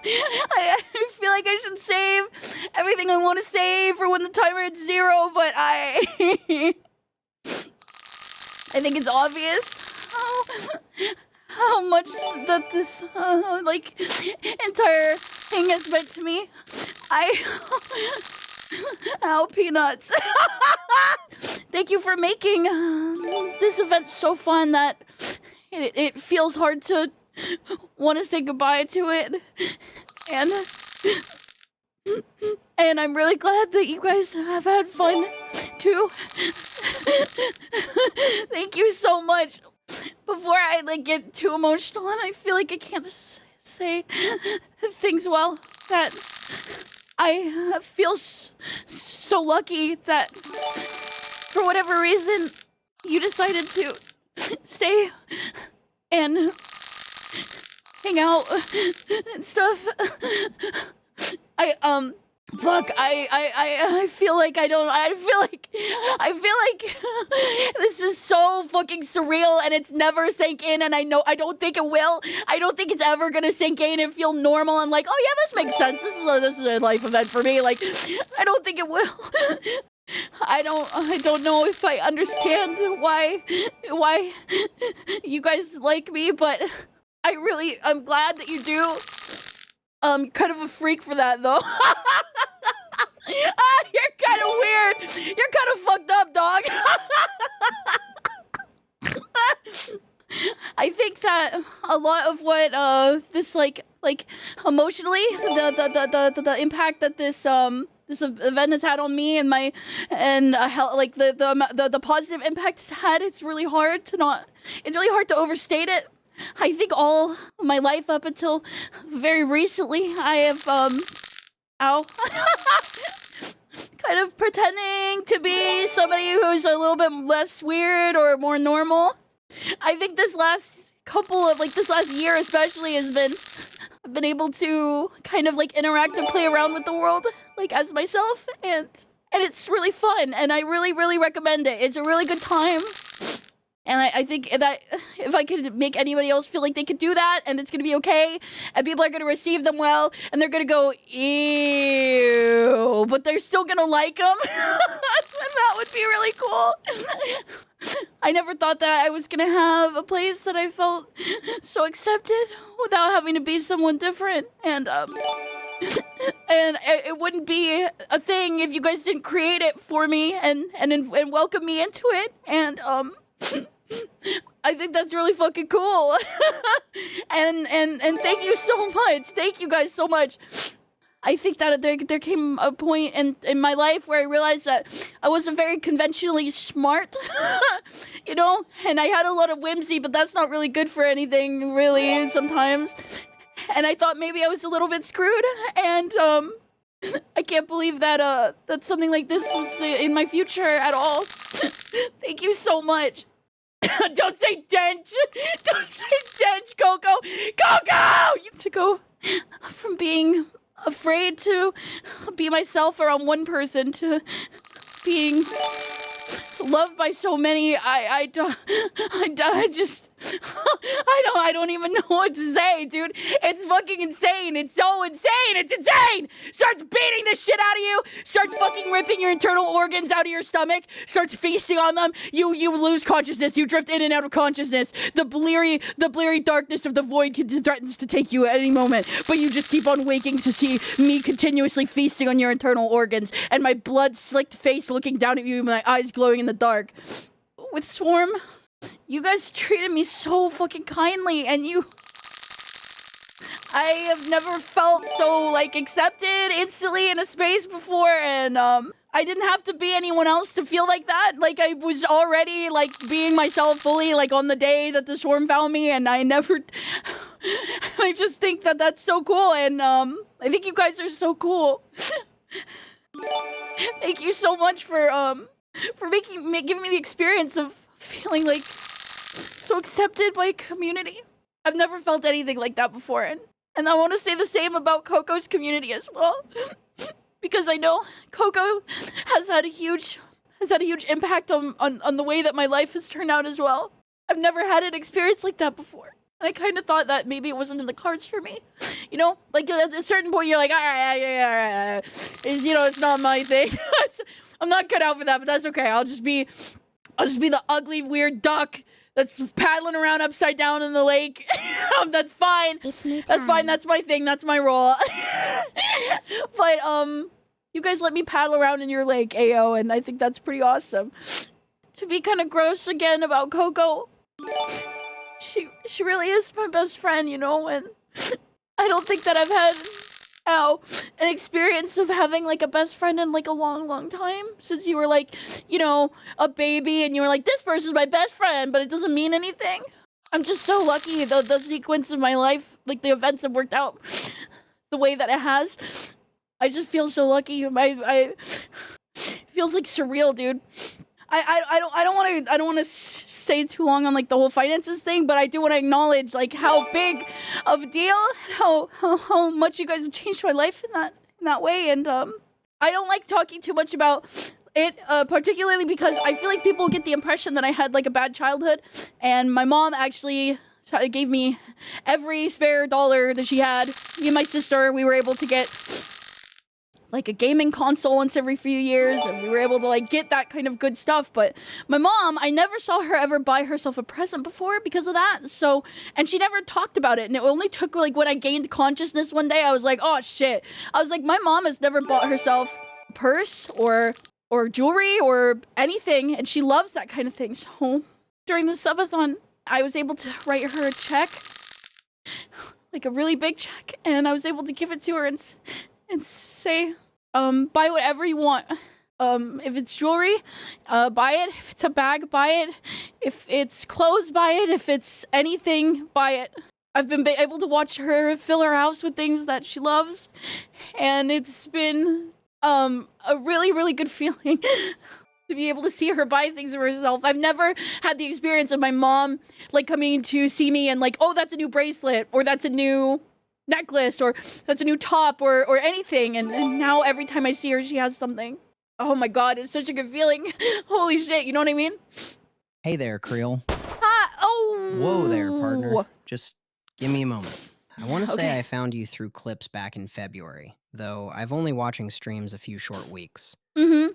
I feel like I should save everything I want to save for when the timer hits 0, but I think it's obvious how much that this like entire thing has meant to me. Ow, peanuts. Thank you for making this event so fun that it feels hard to want to say goodbye to it. And I'm really glad that you guys have had fun too. Thank you so much. Before I get too emotional and I feel like I can't say things well, that I feel so lucky that for whatever reason you decided to stay and hang out and stuff. I feel like I feel like this is so fucking surreal and it's never sank in, and I don't think it will. I don't think it's ever gonna sink in and feel normal and like, oh yeah, this makes sense. This is a life event for me. Like, I don't think it will. I don't know if I understand why you guys like me, but I'm glad that you do. Kind of a freak for that though. You're kind of weird. You're kind of fucked up, dog. I think that a lot of what this like emotionally the impact that this event has had on me and my the positive impact it's had, it's really hard to overstate it. I think all my life up until very recently, I have, kind of pretending to be somebody who's a little bit less weird or more normal. I think this last year especially I've been able to kind of interact and play around with the world, as myself, and it's really fun, and I really, really recommend it. It's a really good time. And I think that if I could make anybody else feel like they could do that, and it's gonna be okay, and people are gonna receive them well, and they're gonna go, ew, but they're still gonna like them, that would be really cool. I never thought that I was gonna have a place that I felt so accepted without having to be someone different, and it wouldn't be a thing if you guys didn't create it for me and welcome me into it, and I think that's really fucking cool. and thank you so much. Thank you guys so much. I think that there came a point in my life where I realized that I wasn't very conventionally smart, you know? And I had a lot of whimsy, but that's not really good for anything, really, sometimes. And I thought maybe I was a little bit screwed, and I can't believe that something like this was in my future at all. Thank you so much. Don't say dench! Don't say dench, Koko! Koko! To go from being afraid to be myself around one person to being loved by so many, I don't even know what to say, dude. It's fucking insane. It's so insane. It's insane. Starts beating the shit out of you. Starts fucking ripping your internal organs out of your stomach. Starts feasting on them. You lose consciousness. You drift in and out of consciousness. The bleary darkness of the void threatens to take you at any moment. But you just keep on waking to see me continuously feasting on your internal organs and my blood-slicked face looking down at you, my eyes glowing in the dark. With Swarm, you guys treated me so fucking kindly, and I have never felt so, accepted instantly in a space before, and, I didn't have to be anyone else to feel like that. I was already, being myself fully, on the day that the Swarm found me, and I never... I just think that that's so cool, and, I think you guys are so cool. Thank you so much for giving me the experience of feeling so accepted by community. I've never felt anything like that before, and I want to say the same about Koko's community as well, because I know Koko has had a huge impact on the way that my life has turned out as well. I've never had an experience like that before. And I kind of thought that maybe it wasn't in the cards for me. You know, like at a certain point, you're like, all right, yeah. It's, you know, it's not my thing. I'm not cut out for that, but that's okay. I'll just be the ugly, weird duck that's paddling around upside down in the lake. That's fine. That's fine. That's my thing. That's my role. But you guys let me paddle around in your lake, Ayo, and I think that's pretty awesome. To be kind of gross again about Koko, she really is my best friend, you know, and I don't think that I've had an experience of having like a best friend in like a long time, since you were like, you know, a baby and you were like, this person's my best friend, but it doesn't mean anything. I'm just so lucky the sequence of my life, like the events have worked out the way that it has. I just feel so lucky. It feels like surreal, dude. I don't want to say too long on like the whole finances thing, but I do want to acknowledge like how big of a deal, how much you guys have changed my life in that way, and I don't like talking too much about it, particularly because I feel like people get the impression that I had like a bad childhood, and my mom actually gave me every spare dollar that she had. Me and my sister, we were able to get like a gaming console once every few years, and we were able to like get that kind of good stuff. But my mom, I never saw her ever buy herself a present before because of that. So, and she never talked about it. And it only took like when I gained consciousness one day, I was like, oh shit. I was like, my mom has never bought herself a purse or jewelry or anything. And she loves that kind of thing. So during the subathon, I was able to write her a check, like a really big check. And I was able to give it to her and say, buy whatever you want. If it's jewelry, buy it. If it's a bag, buy it. If it's clothes, buy it. If it's anything, buy it. I've been able to watch her fill her house with things that she loves, and it's been a really, really good feeling to be able to see her buy things for herself. I've never had the experience of my mom like coming to see me and like, oh, that's a new bracelet, or that's a new necklace, or that's a new top, or anything, and now every time I see her, she has something. Oh my god, it's such a good feeling. Holy shit, you know what I mean? Hey there, Creel. Hi. Oh. Whoa there, partner. Just give me a moment. I want to say Okay. I found you through clips back in February, though I've only watching streams a few short weeks. Mm-hmm.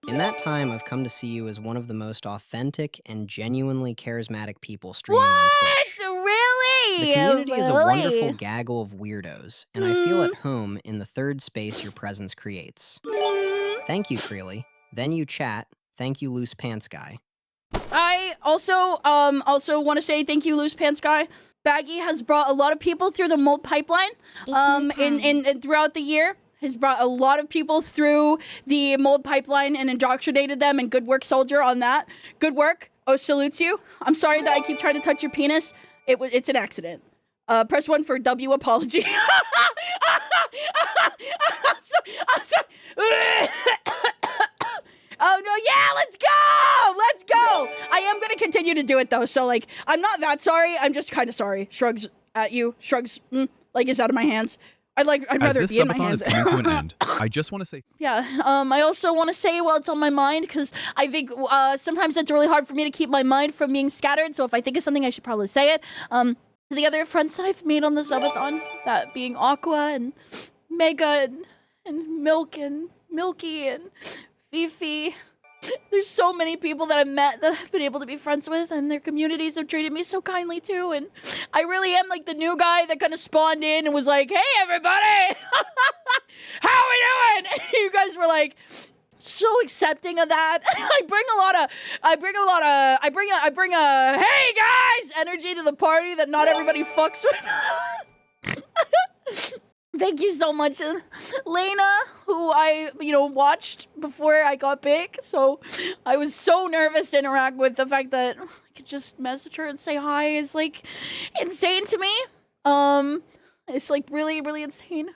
In that time, I've come to see you as one of the most authentic and genuinely charismatic people streaming on Twitch. Really? The community is a Really? wonderful gaggle of weirdos, and I feel at home in the third space your presence creates. Thank you, Crelly. Then you chat. Thank you, Loose Pants Guy. I also want to say thank you, Loose Pants Guy. Baggy has brought a lot of people through the mold pipeline in throughout the year. Has brought a lot of people through the mold pipeline and indoctrinated them, and good work, soldier, on that. Good work. Oh, salutes you. I'm sorry that I keep trying to touch your penis. It's an accident. Press 1 for W apology. Oh no, yeah, let's go! Let's go! I am gonna continue to do it though, so like, I'm not that sorry, I'm just kind of sorry. Shrugs at you, shrugs, like it's out of my hands. I'd rather it be in my hands. As this subathon is coming to an end, I just want to say... Yeah, I also want to say while it's on my mind, because I think sometimes it's really hard for me to keep my mind from being scattered, so if I think of something, I should probably say it. To the other friends that I've made on the subathon, that being Aqua and Mega and Milk and Milky and Fifi. There's so many people that I've met that I've been able to be friends with, and their communities have treated me so kindly too, and I really am like the new guy that kind of spawned in and was like, hey everybody! How we doing? You guys were like so accepting of that. I bring a hey guys energy to the party that not everybody fucks with. Thank you so much, Lena, who I, watched before I got big. So I was so nervous to interact with. The fact that I could just message her and say hi is like insane to me. It's like really, really insane.